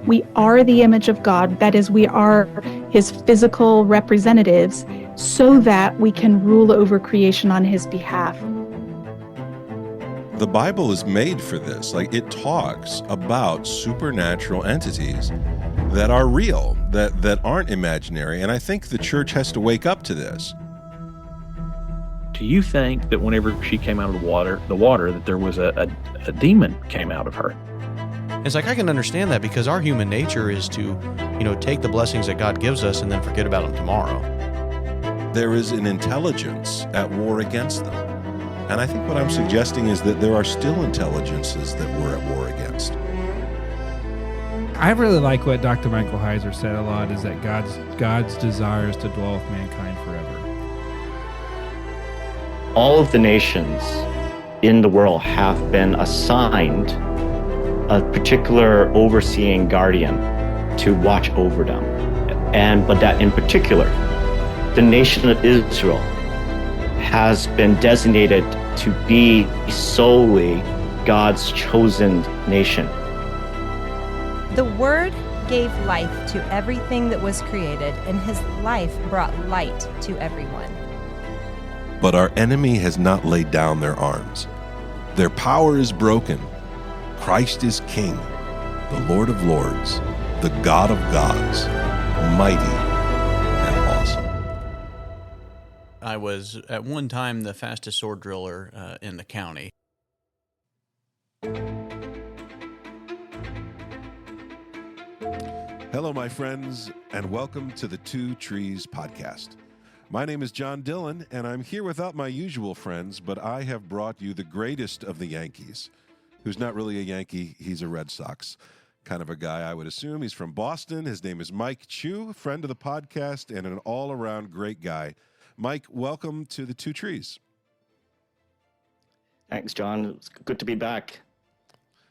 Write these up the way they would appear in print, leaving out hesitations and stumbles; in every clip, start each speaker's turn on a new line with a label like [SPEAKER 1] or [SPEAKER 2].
[SPEAKER 1] We are the image of God. That is, we are his physical representatives so that we can rule over creation on his behalf.
[SPEAKER 2] The Bible is made for this. Like, it talks about supernatural entities that are real, that aren't imaginary. And I think the church has to wake up to this.
[SPEAKER 3] Do you think that whenever she came out of the water, that there was a demon came out of her?
[SPEAKER 4] It's like, I can understand that because our human nature is to, take the blessings that God gives us and then forget about them tomorrow.
[SPEAKER 2] There is an intelligence at war against them. And I think what I'm suggesting is that there are still intelligences that we're at war against.
[SPEAKER 5] I really like what Dr. Michael Heiser said a lot, is that God's desire is to dwell with mankind forever.
[SPEAKER 6] All of the nations in the world have been assigned a particular overseeing guardian to watch over them. But that in particular, the nation of Israel has been designated to be solely God's chosen nation.
[SPEAKER 7] The Word gave life to everything that was created, and his life brought light to everyone.
[SPEAKER 2] But our enemy has not laid down their arms. Their power is broken. Christ is King, the Lord of Lords, the God of gods, mighty and awesome.
[SPEAKER 4] I was at one time the fastest sword driller in the county.
[SPEAKER 2] Hello, my friends, and welcome to the Two Trees Podcast. My name is John Dillon, and I'm here without my usual friends, but I have brought you the greatest of the Yankees, who's not really a Yankee, he's a Red Sox kind of a guy, I would assume. He's from Boston. His name is Mike Chu, friend of the podcast and an all-around great guy. Mike, welcome to the Two Trees.
[SPEAKER 6] Thanks, John. It's good to be back.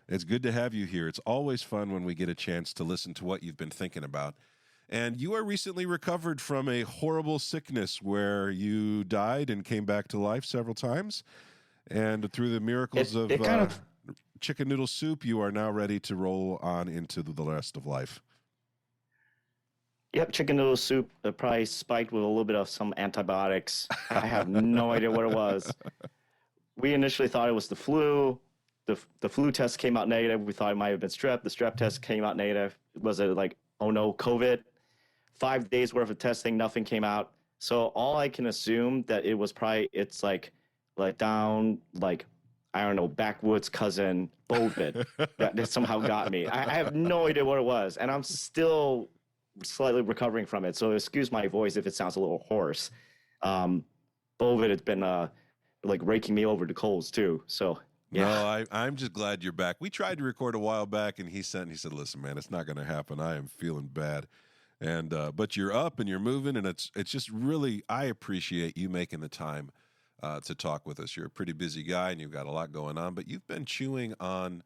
[SPEAKER 2] It's good to have you here. It's always fun when we get a chance to listen to what you've been thinking about. And you are recently recovered from a horrible sickness where you died and came back to life several times. And through the miracles of chicken noodle soup, you are now ready to roll on into the rest of life.
[SPEAKER 6] Yep, chicken noodle soup, probably spiked with a little bit of some antibiotics. I have no idea what it was. We initially thought it was the flu. The flu test came out negative. We thought it might have been strep. The strep test came out negative. Was it like, oh no, COVID? 5 days worth of testing, nothing came out. So all I can assume that it was probably, it's like down, like, I don't know, backwoods cousin Bovid that somehow got me. I have no idea what it was, and I'm still slightly recovering from it. So excuse my voice if it sounds a little hoarse. Bovid has been like raking me over the coals too. So yeah.
[SPEAKER 2] No, I'm just glad you're back. We tried to record a while back, and he said, "Listen, man, it's not going to happen. I am feeling bad." And but you're up and you're moving, and it's just really, I appreciate you making the time to talk with us. You're a pretty busy guy, and you've got a lot going on, but you've been chewing on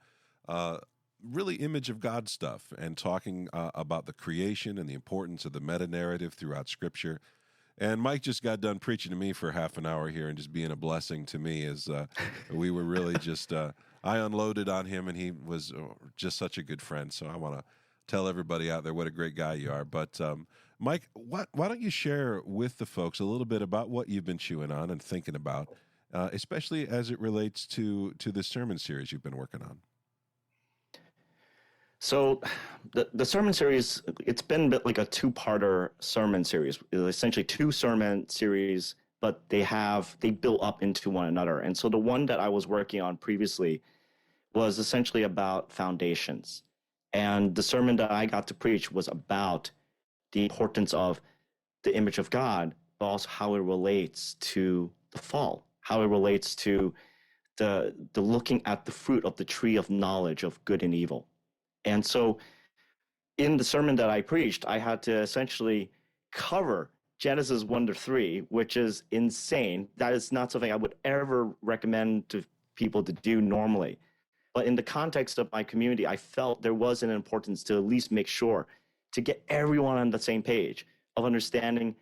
[SPEAKER 2] really image of God stuff and talking about the creation and the importance of the meta-narrative throughout Scripture. And Mike just got done preaching to me for half an hour here and just being a blessing to me as we were really just, I unloaded on him, and he was just such a good friend. So I want to tell everybody out there what a great guy you are. But Mike, why don't you share with the folks a little bit about what you've been chewing on and thinking about, especially as it relates to this sermon series you've been working on?
[SPEAKER 6] So the sermon series, it's been like a two-parter sermon series, essentially two sermon series, but they build up into one another. And so the one that I was working on previously was essentially about foundations. And the sermon that I got to preach was about the importance of the image of God, but also how it relates to the fall, how it relates to the looking at the fruit of the tree of knowledge of good and evil. And so in the sermon that I preached, I had to essentially cover Genesis 1-3, which is insane. That is not something I would ever recommend to people to do normally. But in the context of my community, I felt there was an importance to at least make sure to get everyone on the same page of understanding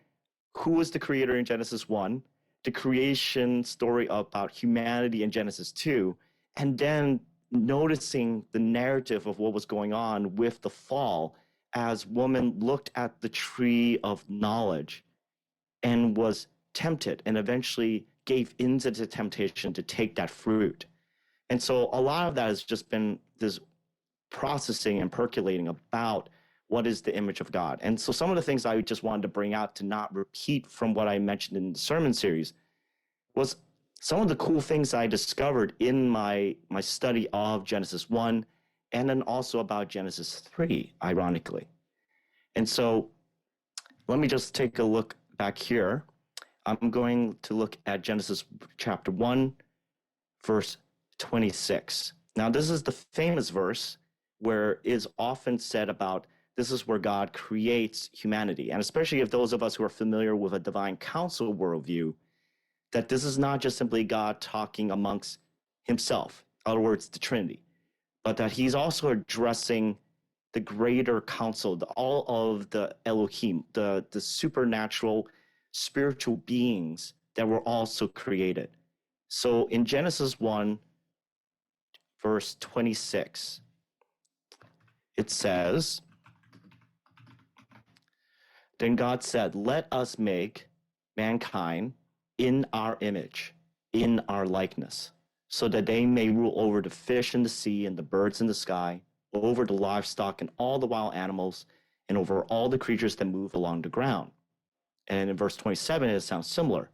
[SPEAKER 6] who was the creator in Genesis 1, the creation story about humanity in Genesis 2, and then noticing the narrative of what was going on with the fall as woman looked at the tree of knowledge and was tempted and eventually gave into the temptation to take that fruit. And so a lot of that has just been this processing and percolating about what is the image of God. And so some of the things I just wanted to bring out to not repeat from what I mentioned in the sermon series was some of the cool things I discovered in my study of Genesis 1 and then also about Genesis 3, ironically. And so let me just take a look back here. I'm going to look at Genesis chapter 1, verse 26. Now, this is the famous verse where is often said about this is where God creates humanity. And especially if those of us who are familiar with a divine council worldview, that this is not just simply God talking amongst himself, in other words, the Trinity, but that he's also addressing the greater council, all of the Elohim, the supernatural spiritual beings that were also created. So in Genesis 1, verse 26, it says, "Then God said, let us make mankind in our image, in our likeness, so that they may rule over the fish in the sea and the birds in the sky, over the livestock and all the wild animals, and over all the creatures that move along the ground." And in verse 27, it sounds similar.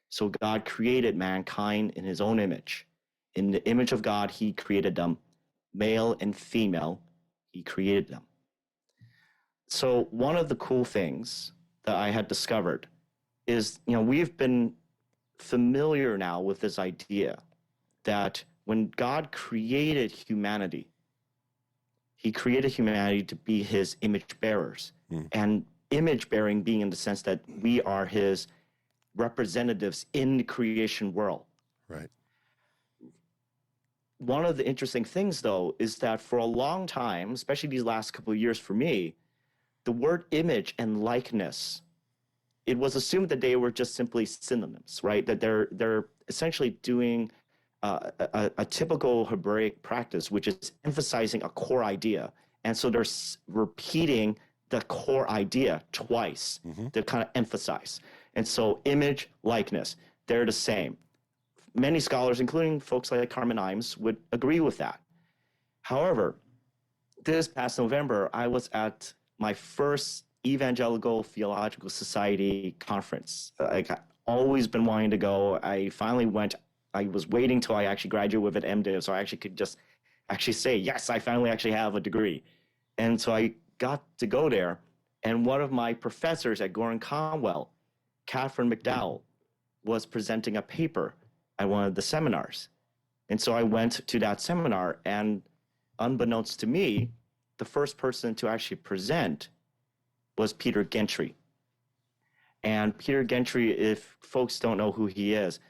[SPEAKER 6] So God created mankind in his own image. In the image of God, he created them. Male and female, he created them. So one of the cool things that I had discovered is, we've been familiar now with this idea that when God created humanity, he created humanity to be his image bearers. And image bearing being in the sense that we are his representatives in the creation world.
[SPEAKER 2] Right.
[SPEAKER 6] One of the interesting things, though, is that for a long time, especially these last couple of years for me, the word image and likeness, it was assumed that they were just simply synonyms, right? That they're essentially doing a typical Hebraic practice, which is emphasizing a core idea. And so they're repeating the core idea twice to kind of emphasize. And so image, likeness, they're the same. Many scholars, including folks like Carmen Imes, would agree with that. However, this past November, I was at my first Evangelical Theological Society conference. I've always been wanting to go. I finally went. I was waiting till I actually graduated with an MDiv, so I actually could just say, yes, I finally actually have a degree. And so I got to go there. And one of my professors at Gordon Conwell, Catherine McDowell, was presenting a paper at one of the seminars. And so I went to that seminar, and unbeknownst to me, the first person to actually present was Peter Gentry. And Peter Gentry, if folks don't know who he is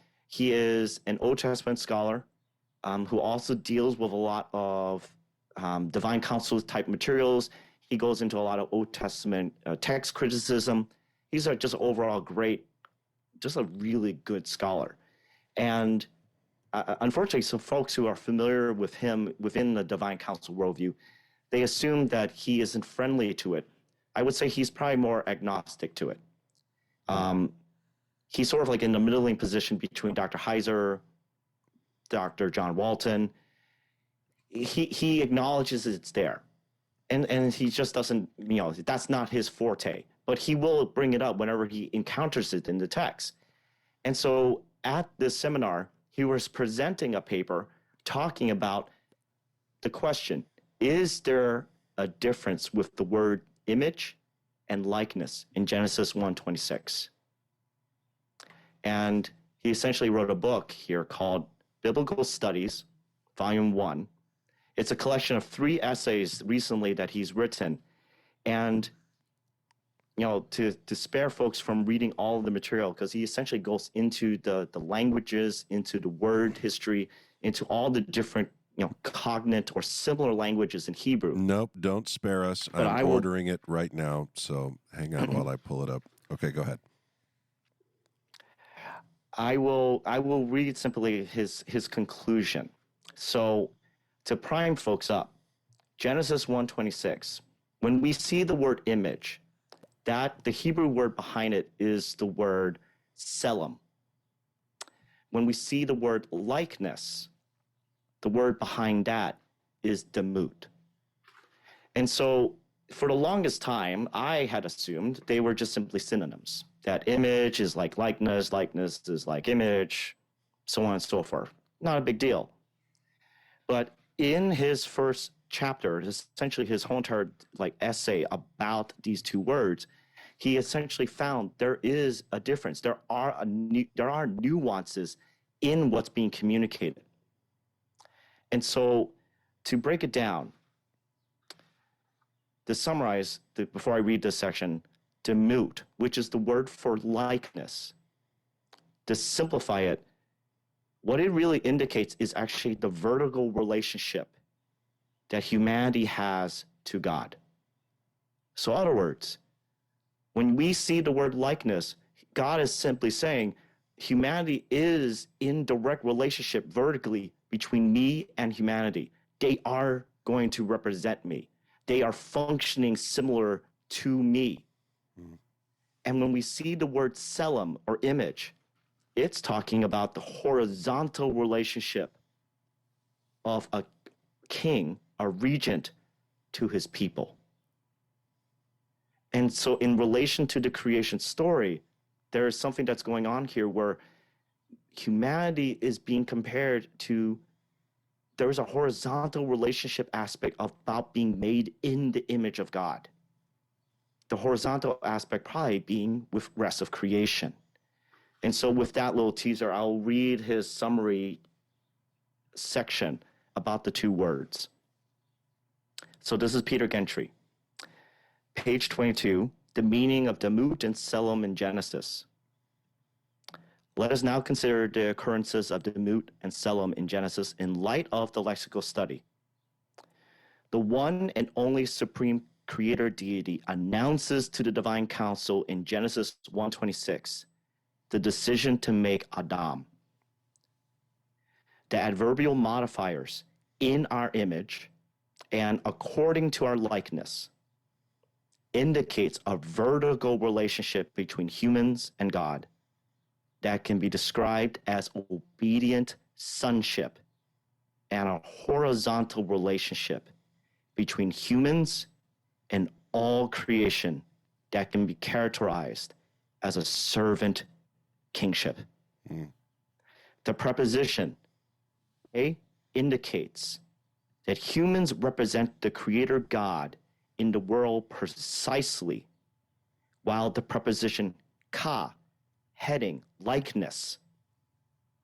[SPEAKER 6] an Old Testament scholar who also deals with a lot of divine council type materials. He goes into a lot of Old Testament text criticism. He's just overall great, just a really good scholar. And unfortunately, some folks who are familiar with him within the divine council worldview, they assume that he isn't friendly to it. I would say he's probably more agnostic to it. He's sort of like in the middling position between Dr. Heiser, Dr. John Walton. He acknowledges it's there. And he just doesn't, that's not his forte. But he will bring it up whenever he encounters it in the text. And so at this seminar, he was presenting a paper talking about the question, is there a difference with the word image and likeness in Genesis 1:26? And he essentially wrote a book here called Biblical Studies, Volume 1. It's a collection of 3 essays recently that he's written. And, to spare folks from reading all of the material, because he essentially goes into the languages, into the word history, into all the different, cognate or similar languages in Hebrew.
[SPEAKER 2] Nope, don't spare us.
[SPEAKER 6] But
[SPEAKER 2] I'm ordering it right now, so hang on while I pull it up. Okay, go ahead. I
[SPEAKER 6] will read simply his conclusion. So to prime folks up, Genesis 1:26, when we see the word image, that the Hebrew word behind it is the word selim. When we see the word likeness, the word behind that is demut. And so for the longest time, I had assumed they were just simply synonyms, that image is like likeness is like image, so on and so forth. Not a big deal. But in his first chapter, essentially his whole entire essay about these two words, he essentially found there is a difference. There are nuances in what's being communicated. And so to break it down, to summarize, before I read this section, demut, which is the word for likeness, to simplify it, what it really indicates is actually the vertical relationship that humanity has to God. So in other words, when we see the word likeness, God is simply saying humanity is in direct relationship vertically between me and humanity. They are going to represent me. They are functioning similar to me. Mm. And when we see the word selim or image, it's talking about the horizontal relationship of a king, a regent, to his people. And so in relation to the creation story, there is something that's going on here where humanity is being compared to, there is a horizontal relationship aspect about being made in the image of God. The horizontal aspect probably being with rest of creation. And so with that little teaser, I'll read his summary section about the two words. So this is Peter Gentry. Page 22, the meaning of demut and selim in Genesis. Let us now consider the occurrences of demut and selim in Genesis in light of the lexical study. The one and only supreme creator deity announces to the divine council in Genesis 1:26 the decision to make Adam. The adverbial modifiers in our image and according to our likeness indicates a vertical relationship between humans and God that can be described as obedient sonship and a horizontal relationship between humans and all creation that can be characterized as a servant kingship. Mm. The preposition A indicates that humans represent the creator God in the world precisely, while the preposition ka, heading, likeness,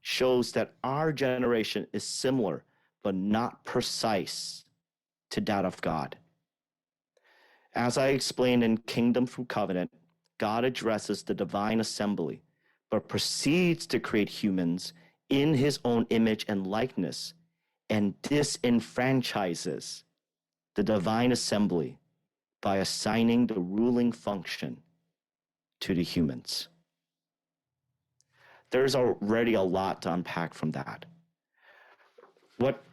[SPEAKER 6] shows that our generation is similar but not precise to that of God. As I explained in Kingdom Through Covenant, God addresses the divine assembly, but proceeds to create humans in his own image and likeness, and disenfranchises the divine assembly by assigning the ruling function to the humans. There's already a lot to unpack from that. What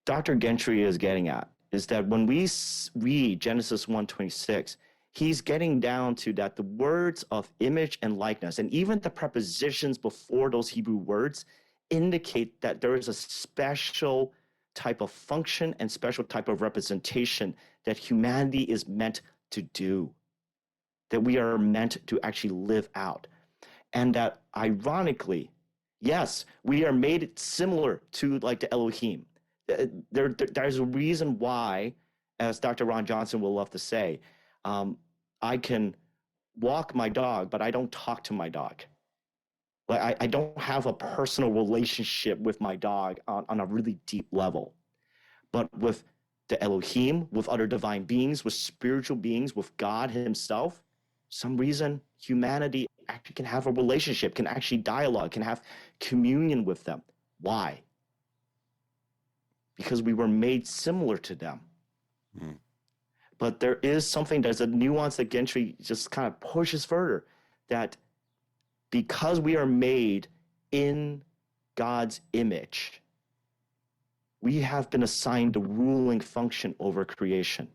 [SPEAKER 6] Dr. Gentry is getting at is that when we read Genesis 1:26, he's getting down to that the words of image and likeness, and even the prepositions before those Hebrew words, indicate that there is a special type of function and special type of representation that humanity is meant to do, that we are meant to actually live out. And that ironically, yes, we are made similar to like the Elohim. There's a reason why, as Dr. Ron Johnson will love to say, I can walk my dog, but I don't talk to my dog. Like I don't have a personal relationship with my dog on a really deep level. But with the Elohim, with other divine beings, with spiritual beings, with God himself, some reason humanity actually can have a relationship, can actually dialogue, can have communion with them. Why? Because we were made similar to them. Mm. But there is something, there's a nuance that Gentry just kind of pushes further, that because we are made in God's image, we have been assigned the ruling function over creation,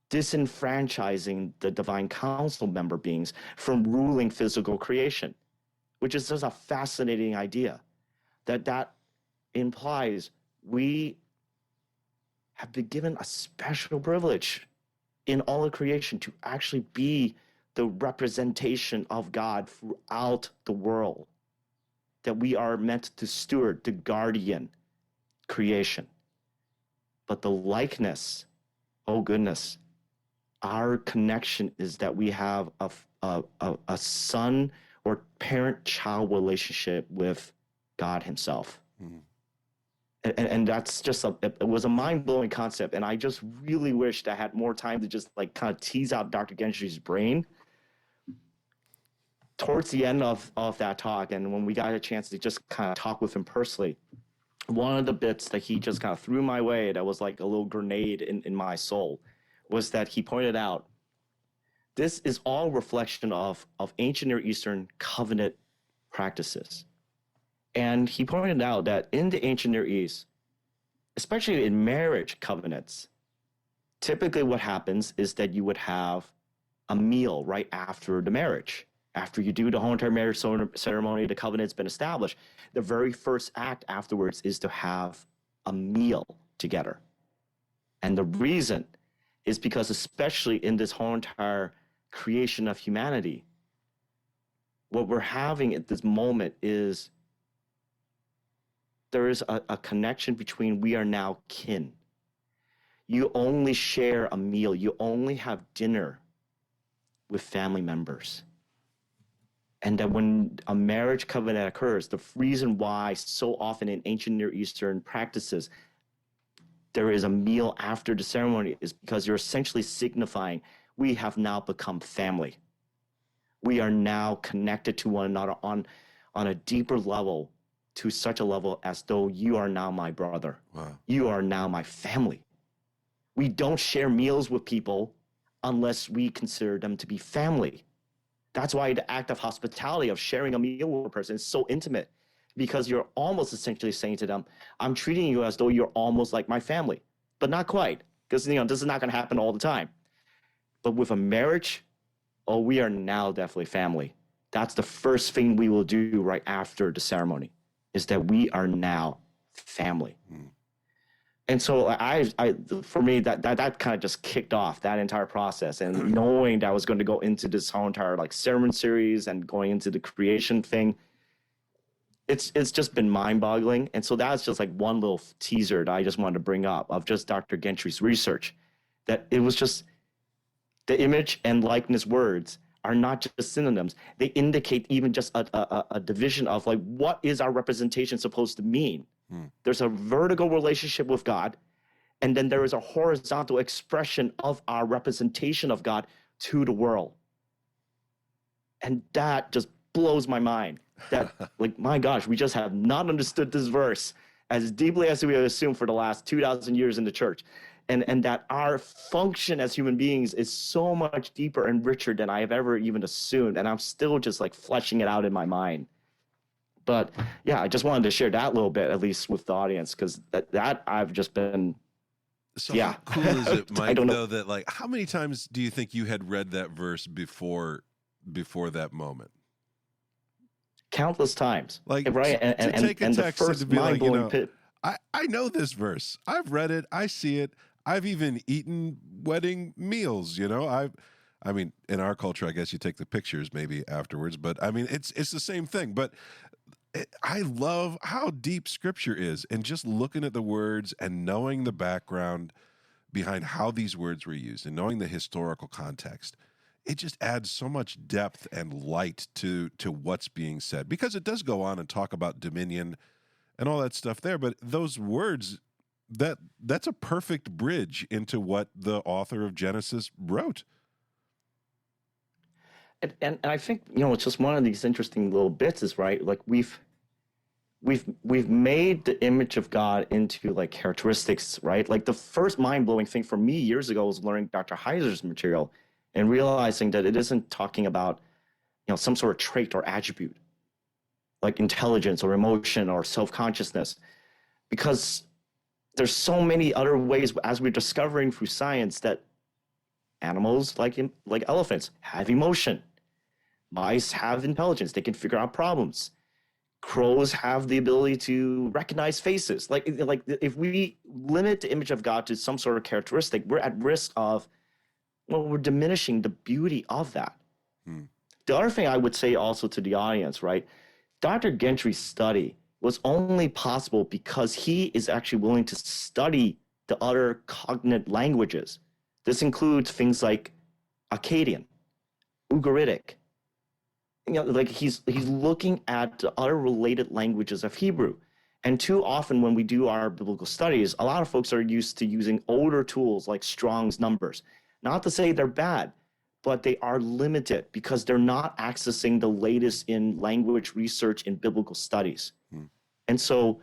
[SPEAKER 6] disenfranchising the divine council member beings from ruling physical creation, which is just a fascinating idea. That implies we have been given a special privilege in all of creation to actually be the representation of God throughout the world, that we are meant to steward, to guardian creation. But the likeness, oh goodness, our connection is that we have a son or parent-child relationship with God himself. Mm. And that's just it was a mind-blowing concept. And I just really wished I had more time to just like kind of tease out Dr. Gentry's brain. Towards the end of that talk, and when we got a chance to just kind of talk with him personally, one of the bits that he just kind of threw my way that was like a little grenade in my soul was that he pointed out, this is all reflection of ancient Near Eastern covenant practices. And he pointed out that in the ancient Near East, especially in marriage covenants, typically what happens is that you would have a meal right after the marriage. After you do the whole entire marriage ceremony, the covenant's been established, the very first act afterwards is to have a meal together. And the reason is because, especially in this whole entire creation of humanity, what we're having at this moment is there is a connection between we are now kin. You only share a meal. You only have dinner with family members. And that when a marriage covenant occurs, the reason why so often in ancient Near Eastern practices there is a meal after the ceremony is because you're essentially signifying we have now become family. We are now connected to one another on a deeper level, to such a level as though you are now my brother. Wow. You are now my family. We don't share meals with people unless we consider them to be family. That's why the act of hospitality, of sharing a meal with a person, is so intimate, because you're almost essentially saying to them, I'm treating you as though you're almost like my family, but not quite, because this is not going to happen all the time. But with a marriage, we are now definitely family. That's the first thing we will do right after the ceremony, is that we are now family. Mm. And so for me, that kind of just kicked off that entire process. And knowing that I was going to go into this whole entire like sermon series and going into the creation thing, it's just been mind-boggling. And so that's just like one little teaser that I just wanted to bring up of just Dr. Gentry's research, that it was just the image and likeness words are not just synonyms. They indicate even just a division of like, what is our representation supposed to mean? There's a vertical relationship with God, and then there is a horizontal expression of our representation of God to the world. And that just blows my mind. That, like, my gosh, we just have not understood this verse as deeply as we have assumed for the last 2,000 years in the church. And that our function as human beings is so much deeper and richer than I have ever even assumed. And I'm still just like fleshing it out in my mind. But yeah, I just wanted to share that little bit, at least with the audience, because that I've just been.
[SPEAKER 2] So how cool is it, Mike, though, that like, how many times do you think you had read that verse before that moment?
[SPEAKER 6] Countless times.
[SPEAKER 2] Like,
[SPEAKER 6] right?
[SPEAKER 2] And take a text
[SPEAKER 6] the first
[SPEAKER 2] and to be like,
[SPEAKER 6] pit.
[SPEAKER 2] I know this verse. I've read it. I see it. I've even eaten wedding meals, I mean, in our culture, I guess you take the pictures maybe afterwards, but I mean, it's the same thing. But I love how deep Scripture is, and just looking at the words and knowing the background behind how these words were used and knowing the historical context, it just adds so much depth and light to what's being said, because it does go on and talk about dominion and all that stuff there. But those words, that's a perfect bridge into what the author of Genesis wrote.
[SPEAKER 6] And I think, it's just one of these interesting little bits is, right, like we've made the image of God into like characteristics, right? Like the first mind-blowing thing for me years ago was learning Dr. Heiser's material and realizing that it isn't talking about, some sort of trait or attribute, like intelligence or emotion or self-consciousness, because there's so many other ways, as we're discovering through science, that animals like elephants have emotion. Mice have intelligence. They can figure out problems. Crows have the ability to recognize faces. Like if we limit the image of God to some sort of characteristic, we're at risk of, well, we're diminishing the beauty of that. The other thing I would say also to the audience, right? Dr. Gentry's study was only possible because he is actually willing to study the other cognate languages. This includes things like Akkadian, Ugaritic. Like he's looking at the other related languages of Hebrew. And too often when we do our biblical studies, a lot of folks are used to using older tools like Strong's numbers. Not to say they're bad, but they are limited because they're not accessing the latest in language research in biblical studies. And so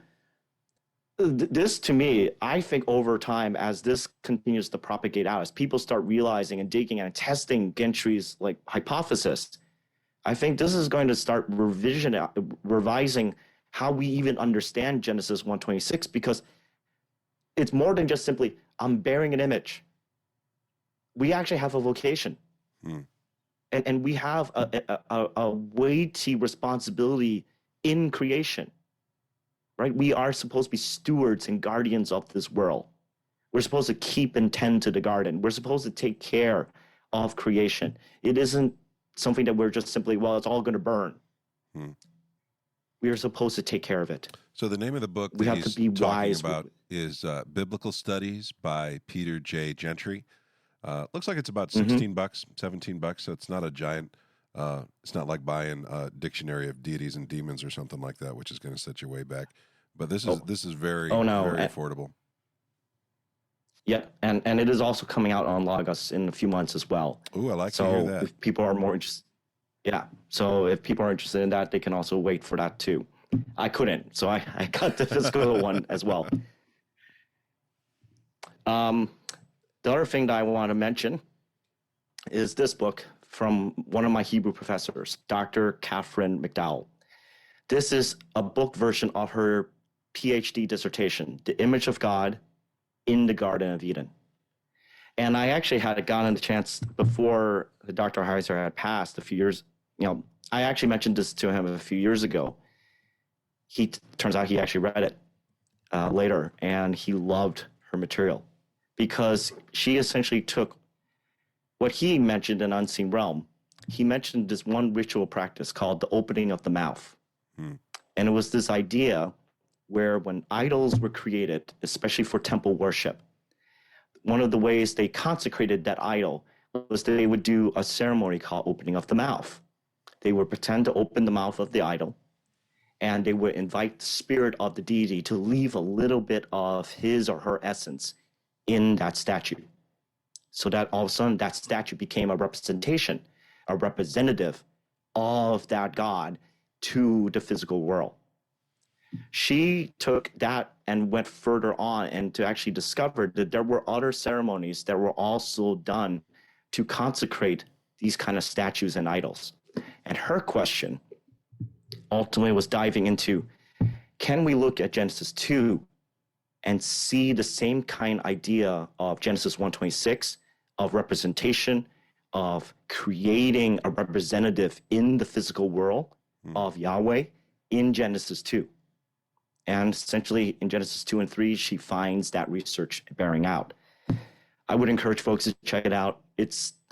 [SPEAKER 6] this, to me, I think over time, as this continues to propagate out, as people start realizing and digging and testing Gentry's hypothesis, I think this is going to start revising how we even understand Genesis 1:26, because it's more than just simply, I'm bearing an image. We actually have a vocation. And we have a weighty responsibility in creation, right? We are supposed to be stewards and guardians of this world. We're supposed to keep and tend to the garden. We're supposed to take care of creation. It isn't something that we're just simply, well, it's all going to burn. We are supposed to take care of it.
[SPEAKER 2] So the name of the book
[SPEAKER 6] We
[SPEAKER 2] that
[SPEAKER 6] have
[SPEAKER 2] he's
[SPEAKER 6] to be
[SPEAKER 2] talking
[SPEAKER 6] wise
[SPEAKER 2] about is Biblical Studies by Peter J. Gentry. Looks like it's about $16, $17, so it's not a giant, it's not like buying a dictionary of deities and demons or something like that, which is going to set you way back. But this is very, very affordable.
[SPEAKER 6] Yep, and it is also coming out on Logos in a few months as well.
[SPEAKER 2] Ooh, I like to hear that.
[SPEAKER 6] So if people are more interested, so if people are interested in that, they can also wait for that too. I couldn't, so I got the physical one as well. The other thing that I want to mention is this book from one of my Hebrew professors, Dr. Catherine McDowell. This is a book version of her PhD dissertation, The Image of God in the Garden of Eden. And I actually had gotten the chance before Dr. Heiser had passed a few years. I actually mentioned this to him a few years ago. Turns out he actually read it later, and he loved her material, because she essentially took what he mentioned in Unseen Realm. He mentioned this one ritual practice called the opening of the mouth. And it was this idea where when idols were created, especially for temple worship, one of the ways they consecrated that idol was that they would do a ceremony called opening of the mouth. They would pretend to open the mouth of the idol, and they would invite the spirit of the deity to leave a little bit of his or her essence in that statue, so that all of a sudden that statue became a representation, a representative of that God to the physical world. She took that and went further on and to actually discover that there were other ceremonies that were also done to consecrate these kind of statues and idols. And her question ultimately was diving into, can we look at Genesis 2 and see the same kind of idea of Genesis 1:26, of representation, of creating a representative in the physical world of Yahweh in Genesis 2. And essentially in Genesis 2 and 3, she finds that research bearing out. I would encourage folks to check it out.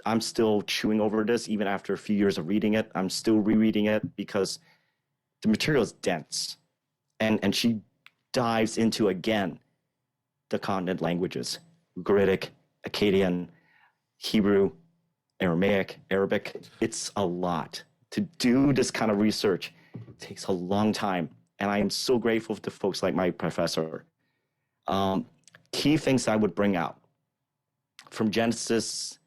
[SPEAKER 6] I'm still chewing over this, even after a few years of reading it. I'm still rereading it because the material is dense. And she dives into, again, the continent languages, Ugaritic, Akkadian, Hebrew, Aramaic, Arabic. It's a lot. To do this kind of research takes a long time. And I am so grateful to folks like my professor. Key things I would bring out from Genesis,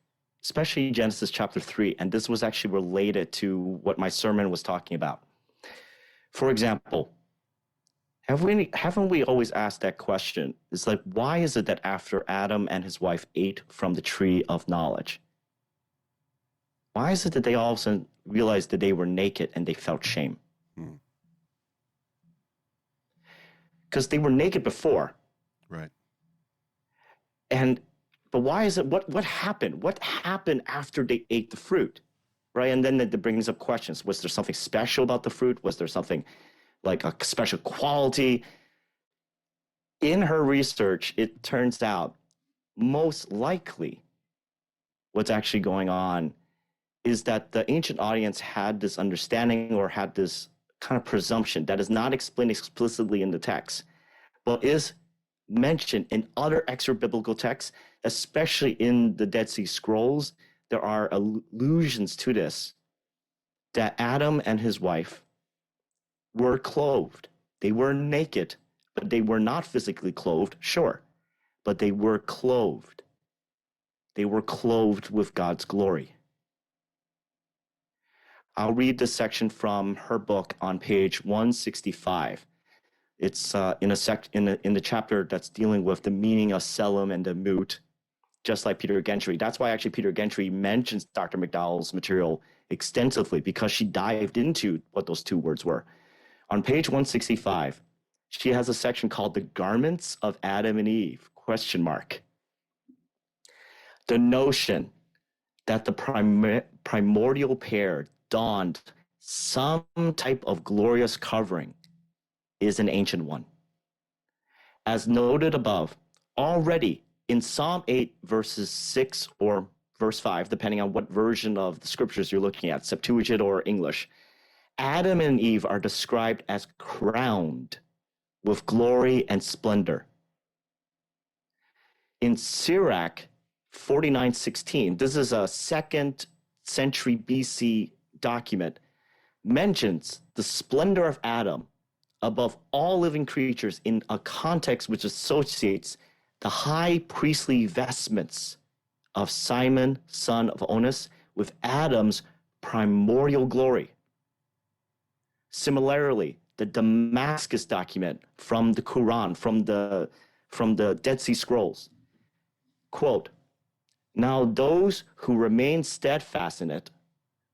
[SPEAKER 6] especially Genesis chapter 3, and this was actually related to what my sermon was talking about. For example, haven't we always asked that question? It's like, why is it that after Adam and his wife ate from the tree of knowledge, why is it that they all of a sudden realized that they were naked and they felt shame? Because they were naked before.
[SPEAKER 2] Right.
[SPEAKER 6] But why is it, what happened? What happened after they ate the fruit, right? And then that brings up questions. Was there something special about the fruit? Was there something like a special quality? In her research, it turns out most likely what's actually going on is that the ancient audience had this understanding or had this kind of presumption that is not explained explicitly in the text, but is mentioned in other extra-biblical texts, especially in the Dead Sea Scrolls. There are allusions to this, that Adam and his wife were clothed. They were naked, but they were not physically clothed, sure, but they were clothed. They were clothed with God's glory. I'll read this section from her book on page 165. It's in the chapter that's dealing with the meaning of Selim and the Mut, just like Peter Gentry. That's why actually Peter Gentry mentions Dr. McDowell's material extensively, because she dived into what those two words were. On page 165, she has a section called "The Garments of Adam and Eve?" The notion that the primordial pair donned some type of glorious covering is an ancient one. As noted above, already in Psalm 8, verses 6 or verse 5, depending on what version of the scriptures you're looking at, Septuagint or English, Adam and Eve are described as crowned with glory and splendor. In Sirach 49:16, this is a 2nd century BC document, mentions the splendor of Adam above all living creatures in a context which associates the high priestly vestments of Simon, son of Onus, with Adam's primordial glory. Similarly, the Damascus document from the Quran, from the Dead Sea Scrolls, quote, "Now those who remain steadfast in it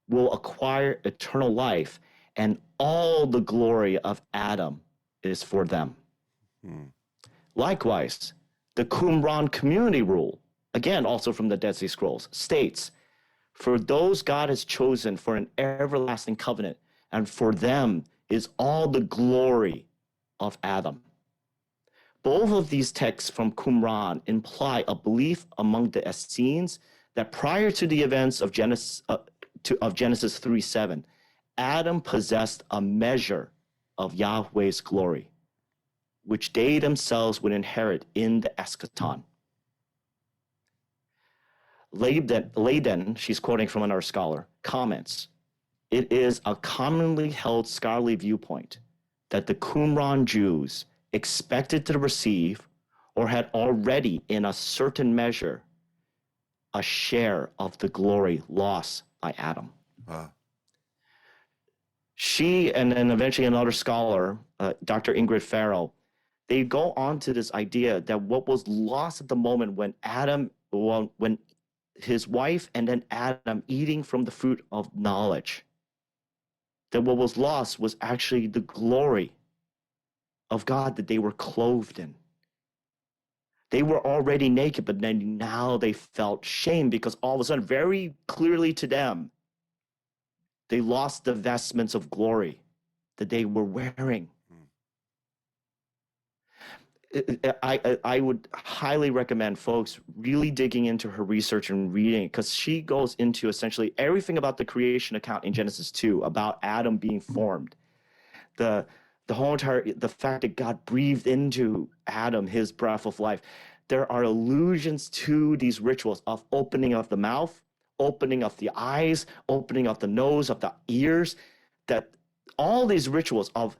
[SPEAKER 6] will acquire eternal life, and all the glory of Adam is for them." Likewise, the Qumran community rule, again also from the Dead Sea Scrolls, states, "For those God has chosen for an everlasting covenant, and for them is all the glory of Adam." Both of these texts from Qumran imply a belief among the Essenes that prior to the events of Genesis 3:7, Adam possessed a measure of Yahweh's glory, which they themselves would inherit in the eschaton. Leyden, she's quoting from another scholar, comments, "It is a commonly held scholarly viewpoint that the Qumran Jews expected to receive, or had already in a certain measure, a share of the glory lost by Adam." She, and then eventually another scholar, Dr. Ingrid Farrell, they go on to this idea that what was lost at the moment when when his wife and then Adam eating from the fruit of knowledge, that what was lost was actually the glory of God that they were clothed in. They were already naked, but then now they felt shame because all of a sudden, very clearly to them, they lost the vestments of glory that they were wearing. I would highly recommend folks really digging into her research and reading, because she goes into essentially everything about the creation account in Genesis 2, about Adam being formed. The fact that God breathed into Adam his breath of life. There are allusions to these rituals of opening of the mouth, opening of the eyes, opening of the nose, of the ears, that all these rituals of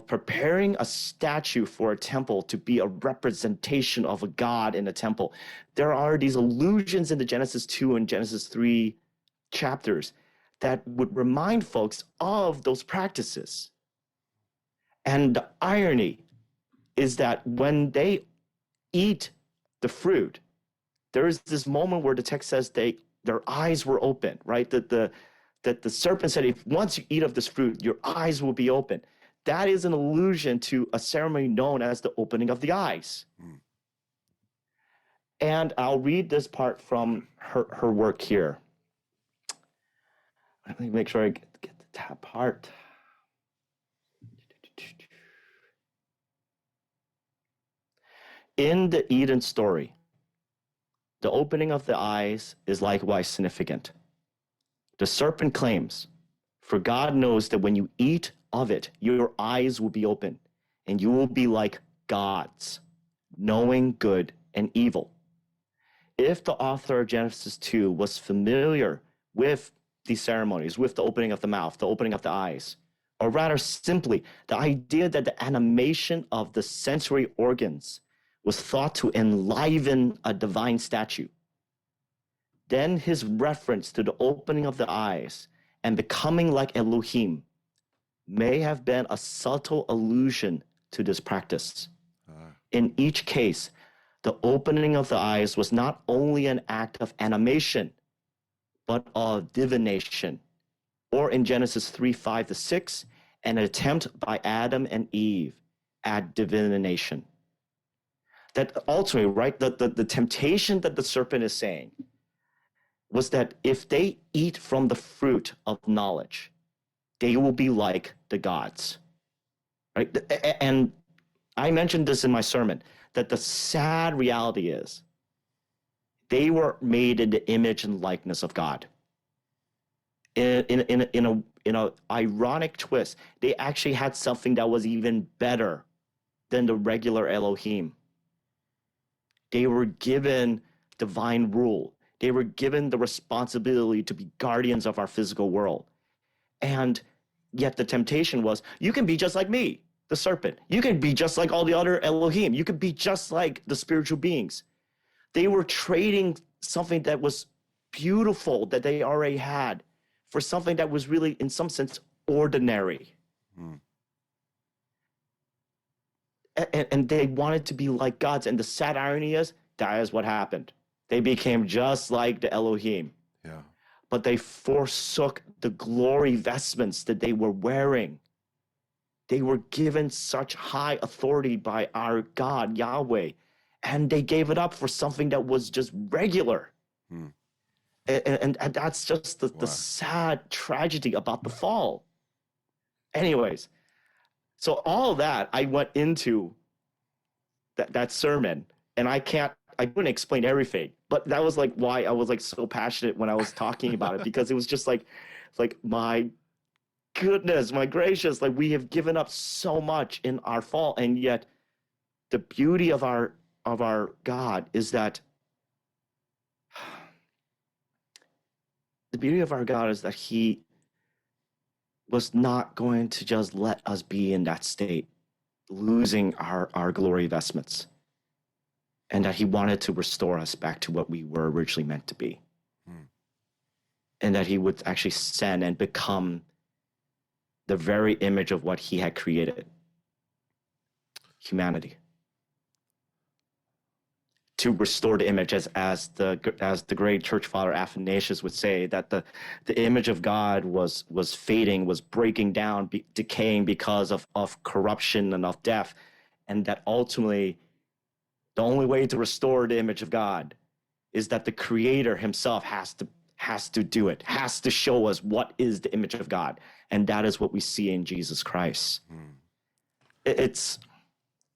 [SPEAKER 6] preparing a statue for a temple to be a representation of a god in a temple. There are these allusions in the Genesis 2 and Genesis 3 chapters that would remind folks of those practices. And the irony is that when they eat the fruit, there is this moment where the text says their eyes were open, right? That the serpent said, "If once you eat of this fruit, your eyes will be open." That is an allusion to a ceremony known as the opening of the eyes. And I'll read this part from her work here. Let me make sure I get the that part. In the Eden story, the opening of the eyes is likewise significant. The serpent claims, "For God knows that when you eat of it, your eyes will be open, and you will be like gods, knowing good and evil." If the author of Genesis 2 was familiar with these ceremonies, with the opening of the mouth, the opening of the eyes, or rather simply the idea that the animation of the sensory organs was thought to enliven a divine statue, then his reference to the opening of the eyes and becoming like Elohim may have been a subtle allusion to this practice. In each case, the opening of the eyes was not only an act of animation, but of divination, or in Genesis 3:5-6, an attempt by Adam and Eve at divination. That ultimately, right, the temptation that the serpent is saying was that if they eat from the fruit of knowledge, they will be like the gods, right? And I mentioned this in my sermon, that the sad reality is they were made in the image and likeness of God. In a ironic twist, they actually had something that was even better than the regular Elohim. They were given divine rule. They were given the responsibility to be guardians of our physical world. And yet the temptation was, you can be just like me, the serpent. You can be just like all the other Elohim. You can be just like the spiritual beings. They were trading something that was beautiful that they already had for something that was really, in some sense, ordinary. And they wanted to be like gods. And the sad irony is, that is what happened. They became just like the Elohim.
[SPEAKER 2] Yeah.
[SPEAKER 6] But they forsook the glory vestments that they were wearing. They were given such high authority by our God, Yahweh, and they gave it up for something that was just regular. And that's just the sad tragedy about the fall. Anyways, so all that, I went into that sermon, and I couldn't explain everything, but that was like why I was like so passionate when I was talking about it, because it was just like my goodness, my gracious, like we have given up so much in our fall, and yet the beauty of our God is that he was not going to just let us be in that state, losing our glory vestments, and that he wanted to restore us back to what we were originally meant to be. And that he would actually send and become the very image of what he had created, humanity. To restore the image, as the great church father Athanasius would say, that the image of God was fading, was breaking down, decaying because of corruption and of death, and that ultimately the only way to restore the image of God is that the Creator himself has to do it, has to show us what is the image of God, and that is what we see in Jesus Christ. It's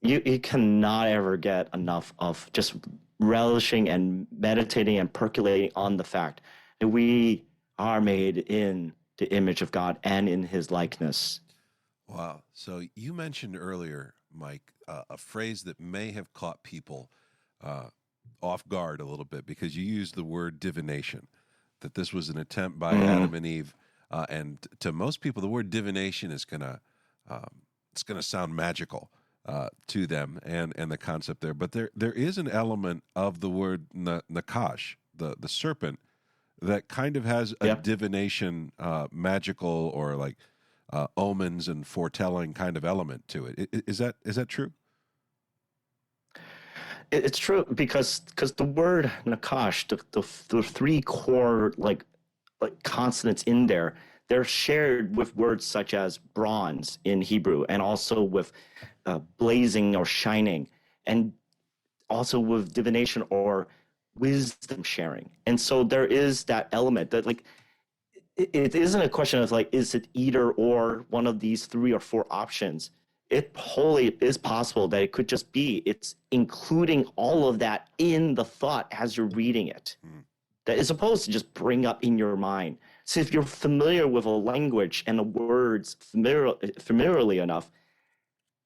[SPEAKER 6] you cannot ever get enough of just relishing and meditating and percolating on the fact that we are made in the image of God and in his likeness.
[SPEAKER 2] Wow. So you mentioned earlier, Mike, a phrase that may have caught people off guard a little bit, because you used the word divination, that this was an attempt by Adam and Eve. And to most people, the word divination is it's gonna sound magical to them, and the concept there. But there is an element of the word nakash, the serpent, that kind of has a divination, magical, or like omens and foretelling kind of element to it. Is that true?
[SPEAKER 6] It's true, because the word nakash, the three core like consonants in there, they're shared with words such as bronze in Hebrew, and also with blazing or shining. And also with divination or wisdom sharing. And so there is that element that like, it isn't a question of like, is it either or one of these 3 or 4 options? It wholly is possible that it could just be, it's including all of that in the thought as you're reading it. That is supposed to just bring up in your mind. So if you're familiar with a language and the words familiarly enough,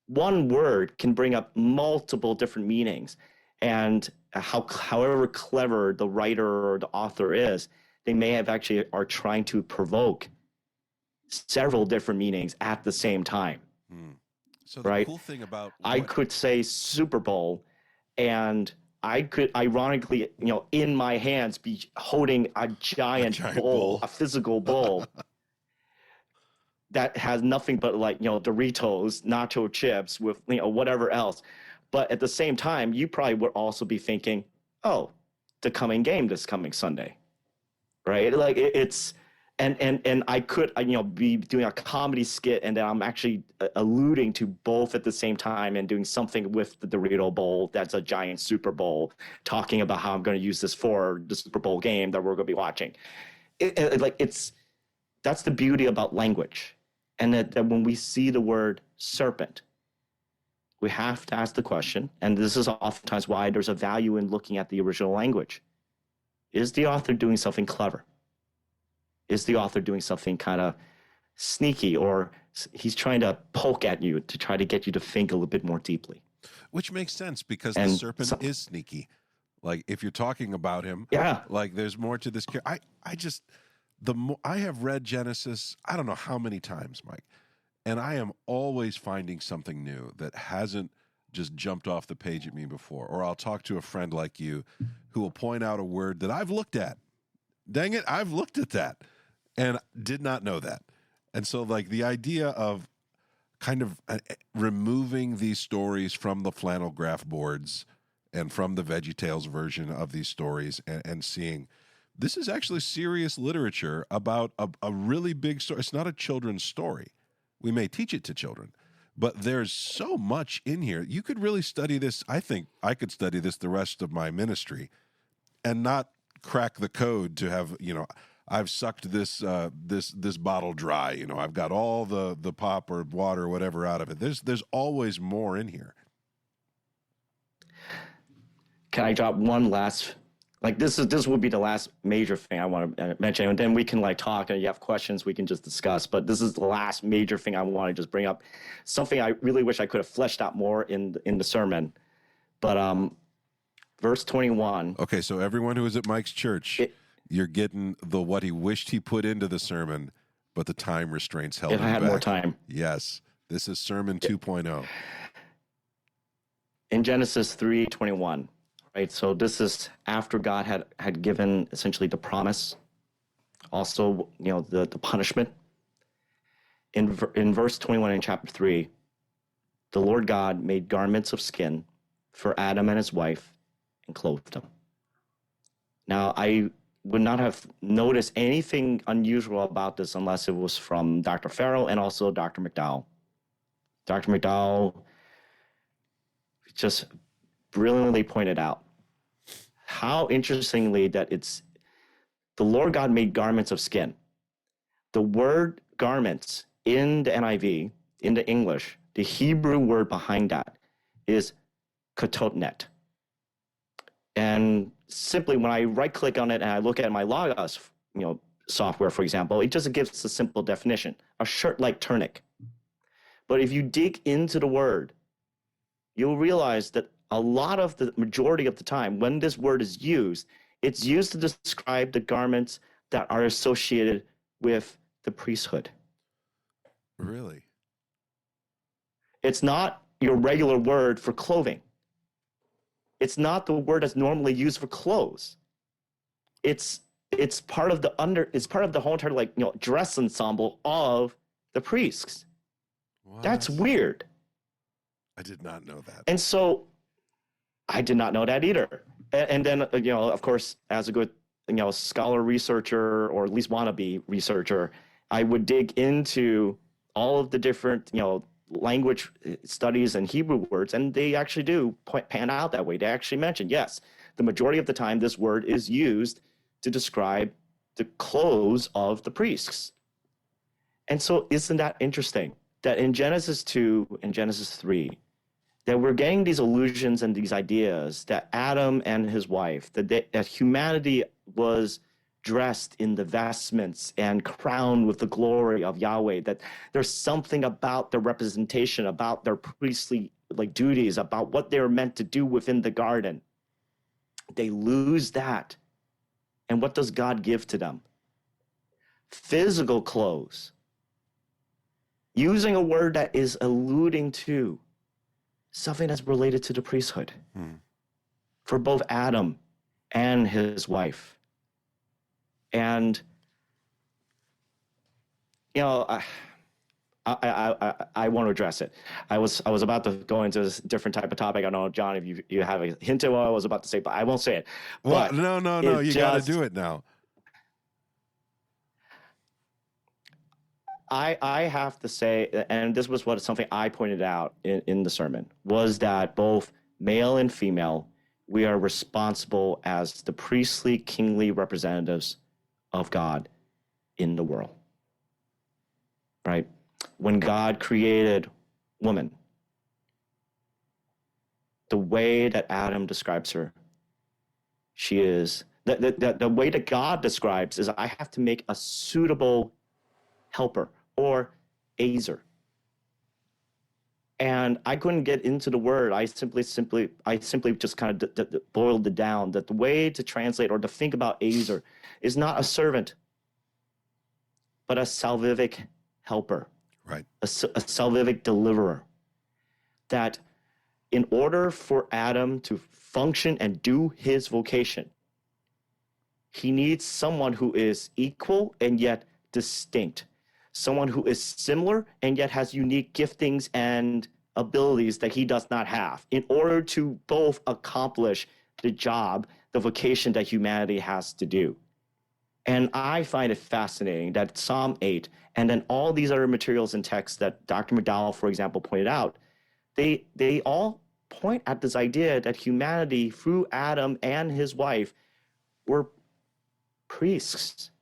[SPEAKER 6] one word can bring up multiple different meanings. And however clever the writer or the author is, they may have actually are trying to provoke several different meanings at the same time.
[SPEAKER 2] So the
[SPEAKER 6] right?
[SPEAKER 2] cool thing about
[SPEAKER 6] I could say Super Bowl, and I could ironically, in my hands be holding a giant bowl, a physical bowl that has nothing but like, Doritos, nacho chips with, whatever else. But at the same time, you probably would also be thinking, oh, the coming game this coming Sunday, right? Like it's, and I could, be doing a comedy skit and then I'm actually alluding to both at the same time and doing something with the Dorito bowl that's a giant Super Bowl, talking about how I'm going to use this for the Super Bowl game that we're going to be watching. That's the beauty about language. And that when we see the word serpent, we have to ask the question, and this is oftentimes why there's a value in looking at the original language. Is the author doing something clever? Is the author doing something kind of sneaky, or he's trying to poke at you to try to get you to think a little bit more deeply?
[SPEAKER 2] Which makes sense because the serpent is sneaky. Like if you're talking about him, like there's more to this character. I have read Genesis, I don't know how many times, Mike, and I am always finding something new that hasn't just jumped off the page at me before. Or I'll talk to a friend like you who will point out a word that I've looked at. Dang it, I've looked at that and did not know that. And so like the idea of kind of removing these stories from the flannel graph boards and from the VeggieTales version of these stories and seeing this is actually serious literature about a really big story. It's not a children's story. We may teach it to children, but there's so much in here. You could really study this. I think I could study this the rest of my ministry and not crack the code to have, I've sucked this bottle dry. I've got all the pop or water or whatever out of it. There's always more in here.
[SPEAKER 6] Can I drop one last? Like this would be the last major thing I want to mention, and then we can like talk, and you have questions we can just discuss. But this is the last major thing I want to just bring up. Something I really wish I could have fleshed out more in the sermon. But verse 21.
[SPEAKER 2] Okay, so everyone who is at Mike's church, you're getting what he wished he put into the sermon, but the time restraints held him back.
[SPEAKER 6] If I had more time.
[SPEAKER 2] Yes, this is Sermon 2.0.
[SPEAKER 6] In Genesis 3:21. Right, so this is after God had given essentially the promise, also the punishment. In verse 21 in chapter 3, the Lord God made garments of skin for Adam and his wife and clothed them. Now I would not have noticed anything unusual about this unless it was from Dr. Farrell and also Dr. McDowell. Dr. McDowell just brilliantly pointed out how interestingly that it's the Lord God made garments of skin. The word garments in the NIV, in the English, the Hebrew word behind that is katotnet. And simply when I right click on it and I look at my Logos, software, for example, it just gives a simple definition, a shirt-like tunic. But if you dig into the word, you'll realize that a lot of the majority of the time when this word is used, it's used to describe the garments that are associated with the priesthood.
[SPEAKER 2] Really?
[SPEAKER 6] It's not your regular word for clothing. It's not the word that's normally used for clothes. It's part of the whole entire dress ensemble of the priests.
[SPEAKER 2] What?
[SPEAKER 6] That's weird.
[SPEAKER 2] I did not know that.
[SPEAKER 6] And so I did not know that either. And then, of course, as a good, scholar researcher, or at least wannabe researcher, I would dig into all of the different, language studies and Hebrew words, and they actually do pan out that way. They actually mention, yes, the majority of the time this word is used to describe the clothes of the priests. And so isn't that interesting that in Genesis 2 and Genesis 3, that we're getting these illusions and these ideas that Adam and his wife, that humanity was dressed in the vestments and crowned with the glory of Yahweh, that there's something about the representation, about their priestly duties, about what they're meant to do within the garden. They lose that. And what does God give to them? Physical clothes. Using a word that is alluding to something that's related to the priesthood for both Adam and his wife. And, you know, I want to address it. I was about to go into a different type of topic. I don't know, John, if you have a hint of what I was about to say, but I won't say it.
[SPEAKER 2] Well,
[SPEAKER 6] but
[SPEAKER 2] no, you got to do it now.
[SPEAKER 6] I have to say, and this was something I pointed out in the sermon, was that both male and female, we are responsible as the priestly, kingly representatives of God in the world, right? When God created woman, the way that Adam describes her, she is, the way that God describes is, I have to make a suitable helper or azer. And I couldn't get into the word. I simply just kind of boiled it down, that the way to translate or to think about azer is not a servant, but a salvific helper,
[SPEAKER 2] right?
[SPEAKER 6] A salvific deliverer. That in order for Adam to function and do his vocation, he needs someone who is equal and yet distinct. Someone who is similar and yet has unique giftings and abilities that he does not have, in order to both accomplish the job, the vocation that humanity has to do. And I find it fascinating that Psalm 8 and then all these other materials and texts that Dr. McDowell, for example, pointed out, they all point at this idea that humanity, through Adam and his wife, were priests.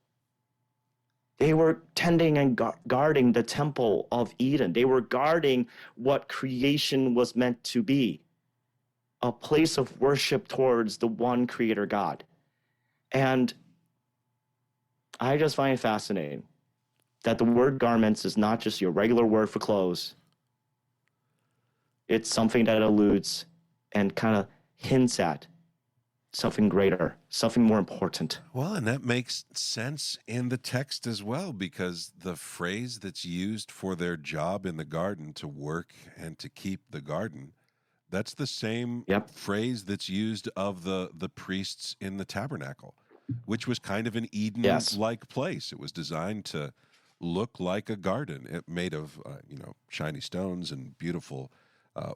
[SPEAKER 6] They were tending and guarding the temple of Eden. They were guarding what creation was meant to be, a place of worship towards the one creator God. And I just find it fascinating that the word garments is not just your regular word for clothes. It's something that alludes and kind of hints at something greater, something more important.
[SPEAKER 2] Well, and that makes sense in the text as well, because the phrase that's used for their job in the garden, to work and to keep the garden, that's the same phrase that's used of the priests in the tabernacle, which was kind of an Eden-like place. It was designed to look like a garden, made of shiny stones and beautiful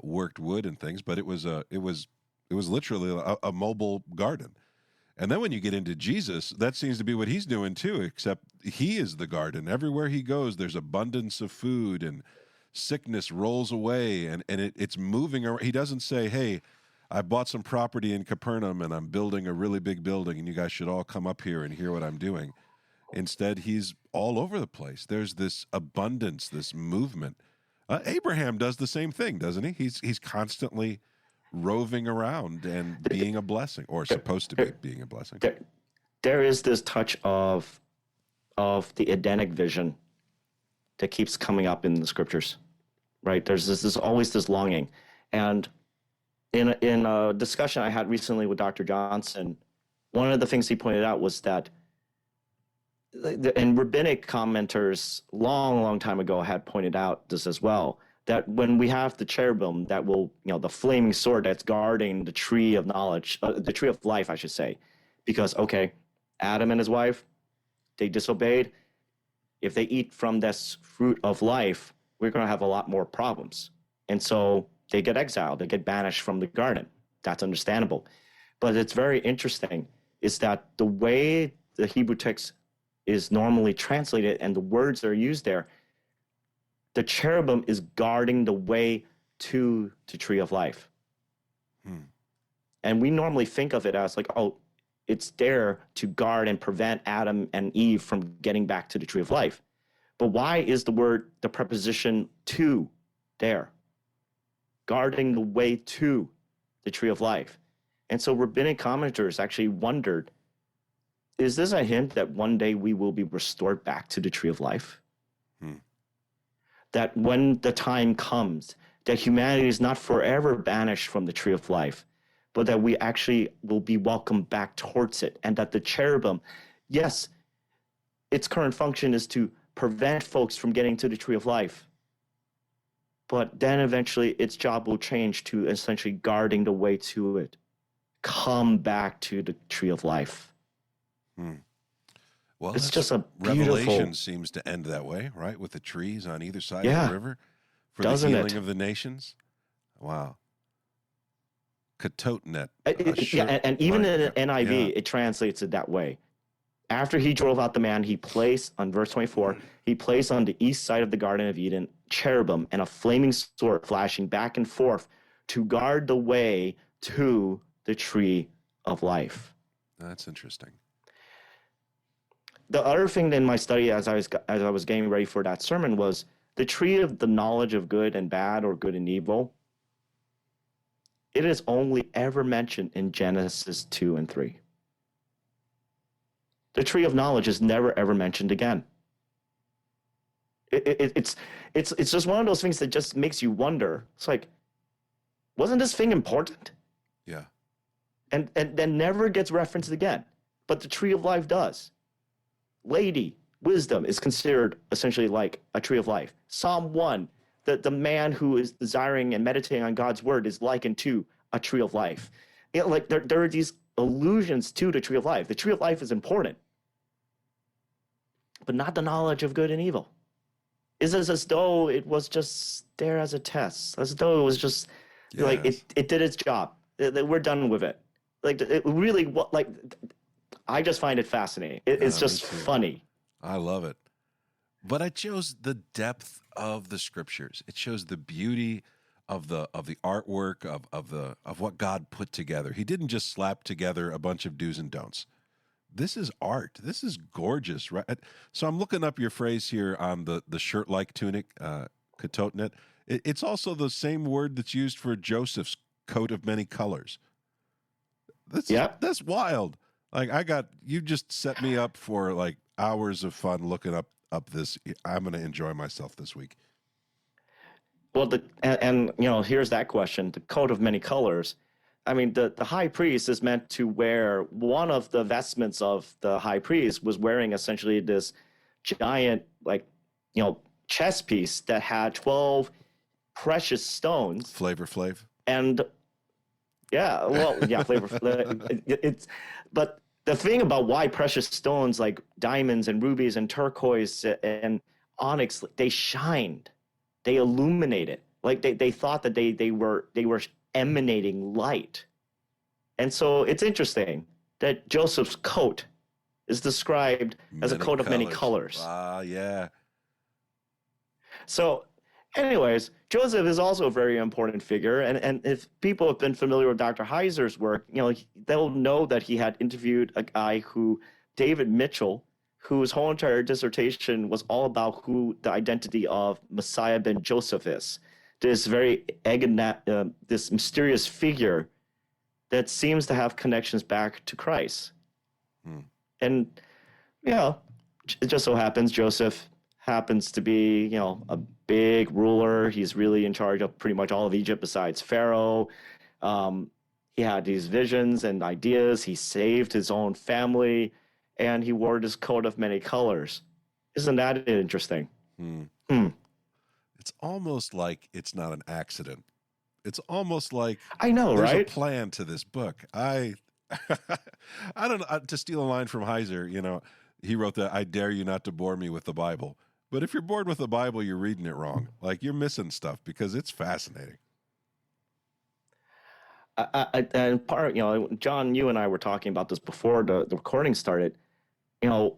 [SPEAKER 2] worked wood and things, but it was literally a mobile garden. And then when you get into Jesus, that seems to be what he's doing too, except he is the garden. Everywhere he goes, there's abundance of food, and sickness rolls away, and it's moving around. He doesn't say, hey, I bought some property in Capernaum and I'm building a really big building and you guys should all come up here and hear what I'm doing. Instead, he's all over the place. There's this abundance, this movement. Abraham does the same thing, doesn't he? He's constantly roving around and being a blessing, or supposed to be being a blessing.
[SPEAKER 6] There is this touch of the Edenic vision that keeps coming up in the scriptures, right? There's always this longing. And in a discussion I had recently with Dr. Johnson, one of the things he pointed out was that, and rabbinic commenters long time ago had pointed out this as well, that when we have the cherubim that will, the flaming sword that's guarding the tree of knowledge, the tree of life, I should say, because, Adam and his wife, they disobeyed. If they eat from this fruit of life, we're going to have a lot more problems. And so they get exiled, they get banished from the garden. That's understandable. But it's very interesting is that the way the Hebrew text is normally translated and the words that are used there, the cherubim is guarding the way to the tree of life. And we normally think of it as like, oh, it's there to guard and prevent Adam and Eve from getting back to the tree of life. But why is the preposition to there? Guarding the way to the tree of life. And so rabbinic commentators actually wondered, is this a hint that one day we will be restored back to the tree of life? That when the time comes, that humanity is not forever banished from the tree of life, but that we actually will be welcomed back towards it, and that the cherubim, yes, its current function is to prevent folks from getting to the tree of life, but then eventually its job will change to essentially guarding the way to it. Come back to the tree of life.
[SPEAKER 2] Well,
[SPEAKER 6] it's just a beautiful...
[SPEAKER 2] Revelation seems to end that way, right? With the trees on either side of the river for
[SPEAKER 6] Doesn't
[SPEAKER 2] the healing
[SPEAKER 6] it?
[SPEAKER 2] of the nations. Wow. Katotnet.
[SPEAKER 6] And even in the NIV, it translates it that way. After he drove out the man, he placed, on verse 24, he placed on the east side of the Garden of Eden cherubim and a flaming sword flashing back and forth to guard the way to the tree of life.
[SPEAKER 2] That's interesting.
[SPEAKER 6] The other thing in my study as I was getting ready for that sermon was the tree of the knowledge of good and bad, or good and evil. It is only ever mentioned in Genesis 2 and 3. The tree of knowledge is never ever mentioned again. It's just one of those things that just makes you wonder. It's like, wasn't this thing important?
[SPEAKER 2] Yeah.
[SPEAKER 6] And then never gets referenced again. But the tree of life does. Lady, wisdom, is considered essentially like a tree of life. Psalm 1, the man who is desiring and meditating on God's word is likened to a tree of life. You know, like there are these allusions to the tree of life. The tree of life is important, but not the knowledge of good and evil. It's as though it was just there as a test, as though it was just like it did its job. We're done with it. Like it really, like I just find it fascinating. It's just funny.
[SPEAKER 2] I love it. But it shows the depth of the scriptures. It shows the beauty of the artwork of what God put together. He didn't just slap together a bunch of do's and don'ts. This is art. This is gorgeous, right? So I'm looking up your phrase here on the shirt-like tunic, katotnet. It's also the same word that's used for Joseph's coat of many colors. That's wild. Like you just set me up for like hours of fun looking up this. I'm going to enjoy myself this week.
[SPEAKER 6] Well, and you know, here's that question: the coat of many colors. I mean, the high priest is meant to wear, one of the vestments of the high priest was wearing essentially this giant, like, you know, chest piece that had 12 precious stones.
[SPEAKER 2] Flavor Flav.
[SPEAKER 6] And yeah, well, yeah, Flavor. But the thing about why precious stones like diamonds and rubies and turquoise and onyx, they shined, they illuminated, like they thought that they were emanating light. And so it's interesting that Joseph's coat is described as a coat of many colors.
[SPEAKER 2] Yeah.
[SPEAKER 6] So anyways, Joseph is also a very important figure. And if people have been familiar with Dr. Heiser's work, you know, they'll know that he had interviewed a guy David Mitchell, whose whole entire dissertation was all about who the identity of Messiah ben Joseph is. This very this mysterious figure that seems to have connections back to Christ. And, you know, it just so happens Joseph happens to be, you know, a big ruler. He's really in charge of pretty much all of Egypt besides Pharaoh. He had these visions and ideas. He saved his own family, and he wore this coat of many colors. Isn't that interesting?
[SPEAKER 2] It's almost like it's not an accident. It's almost like
[SPEAKER 6] I know,
[SPEAKER 2] there's
[SPEAKER 6] right?
[SPEAKER 2] a plan to this book. I don't know. To steal a line from Heiser, you know, he wrote that, "I dare you not to bore me with the Bible." But if you're bored with the Bible, you're reading it wrong. Like, you're missing stuff because it's fascinating.
[SPEAKER 6] And John, you and I were talking about this before the recording started. You know,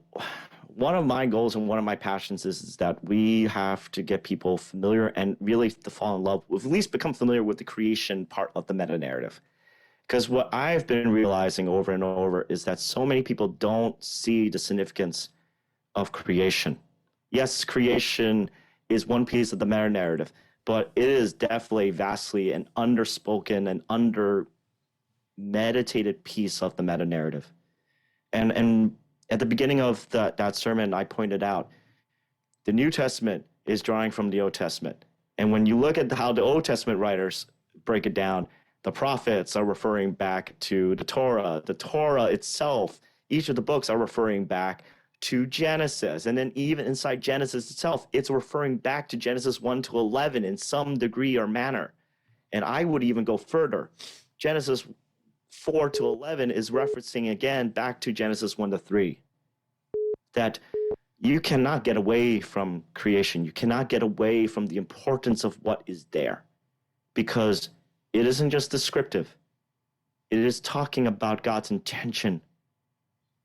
[SPEAKER 6] one of my goals and one of my passions is that we have to get people familiar and really to fall in love with, at least become familiar with the creation part of the meta-narrative. Because what I've been realizing over and over is that so many people don't see the significance of creation. Yes, creation is one piece of the meta-narrative, but it is definitely vastly an underspoken and under-meditated piece of the meta-narrative. And at the beginning of that sermon, I pointed out the New Testament is drawing from the Old Testament. And when you look at how the Old Testament writers break it down, the prophets are referring back to the Torah. The Torah itself, each of the books are referring back to Genesis. And then even inside Genesis itself, it's referring back to Genesis 1 to 11 in some degree or manner. And I would even go further. Genesis 4 to 11 is referencing again back to Genesis 1 to 3. That you cannot get away from creation. You cannot get away from the importance of what is there, because it isn't just descriptive. It is talking about God's intention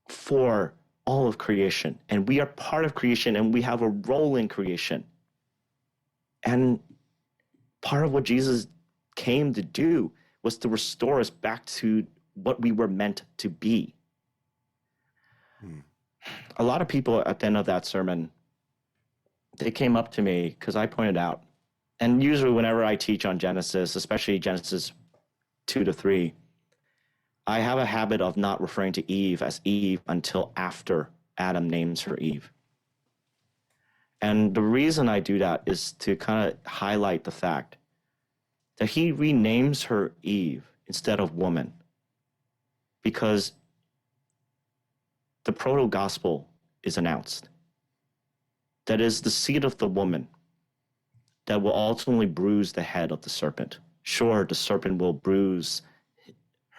[SPEAKER 6] for all of creation. And we are part of creation, and we have a role in creation. And part of what Jesus came to do was to restore us back to what we were meant to be. A lot of people at the end of that sermon, they came up to me because I pointed out, and usually whenever I teach on Genesis, especially Genesis 2 to 3, I have a habit of not referring to Eve as Eve until after Adam names her Eve. And the reason I do that is to kind of highlight the fact that he renames her Eve instead of woman, because the proto-gospel is announced. That is the seed of the woman that will ultimately bruise the head of the serpent. Sure, the serpent will bruise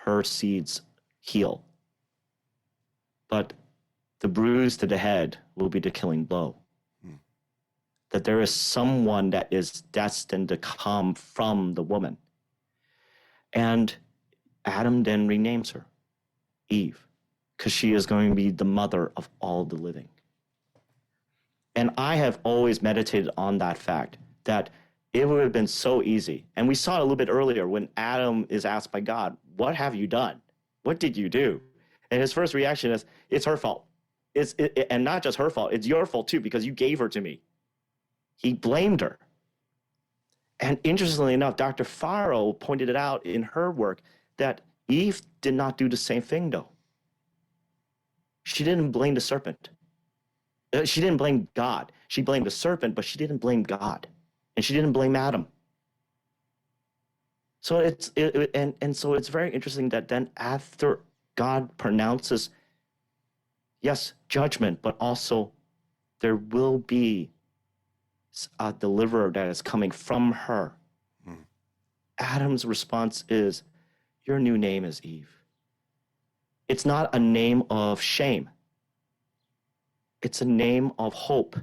[SPEAKER 6] her seed's heel, but the bruise to the head will be the killing blow. That there is someone that is destined to come from the woman. And Adam then renames her Eve, because she is going to be the mother of all the living. And I have always meditated on that fact, that it would have been so easy. And we saw it a little bit earlier when Adam is asked by God, what have you done? What did you do? And his first reaction is, it's her fault. And not just her fault, it's your fault too, because you gave her to me. He blamed her. And interestingly enough, Dr. Farrow pointed it out in her work that Eve did not do the same thing, though. She didn't blame the serpent. She didn't blame God. She blamed the serpent, but she didn't blame God. And she didn't blame Adam. So so it's very interesting that then after God pronounces, yes, judgment, but also there will be a deliverer that is coming from her. Adam's response is, your new name is Eve. It's not a name of shame. It's a name of hope.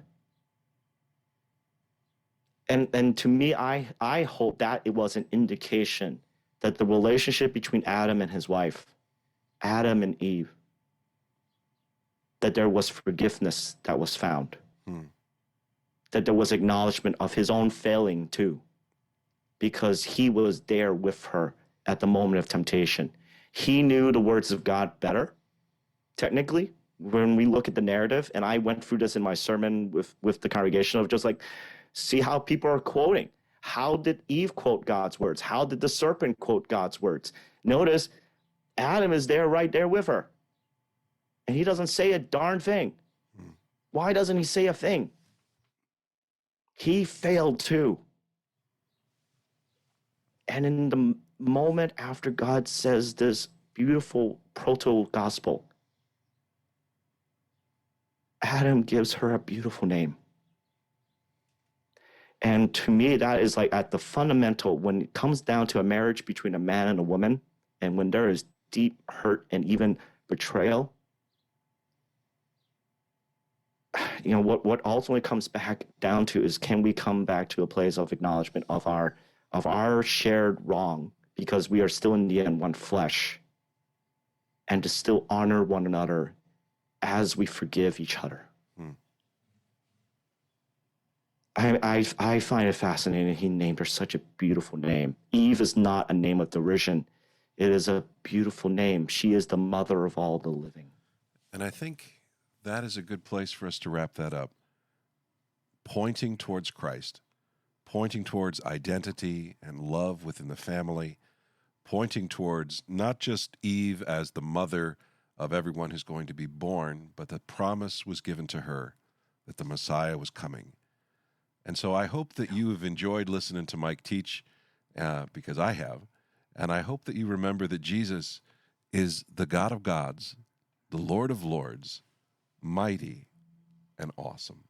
[SPEAKER 6] And to me, I hope that it was an indication that the relationship between Adam and his wife, Adam and Eve, that there was forgiveness that was found. That there was acknowledgement of his own failing too, because he was there with her at the moment of temptation. He knew the words of God better, technically, when we look at the narrative. And I went through this in my sermon with the congregation of just like, see how people are quoting. How did Eve quote God's words? How did the serpent quote God's words? Notice Adam is there right there with her. And he doesn't say a darn thing. Why doesn't he say a thing? He failed too. And in the moment after God says this beautiful proto-gospel, Adam gives her a beautiful name. And to me, that is like at the fundamental, when it comes down to a marriage between a man and a woman, and when there is deep hurt and even betrayal, you know, what ultimately comes back down to is, can we come back to a place of acknowledgement of our shared wrong, because we are still in the end one flesh, and to still honor one another as we forgive each other. I find it fascinating. He named her such a beautiful name. Eve is not a name of derision. It is a beautiful name. She is the mother of all the living.
[SPEAKER 2] And I think that is a good place for us to wrap that up. Pointing towards Christ, pointing towards identity and love within the family, pointing towards not just Eve as the mother of everyone who's going to be born, but the promise was given to her that the Messiah was coming. And so I hope that you have enjoyed listening to Mike teach, because I have. And I hope that you remember that Jesus is the God of gods, the Lord of lords, mighty and awesome.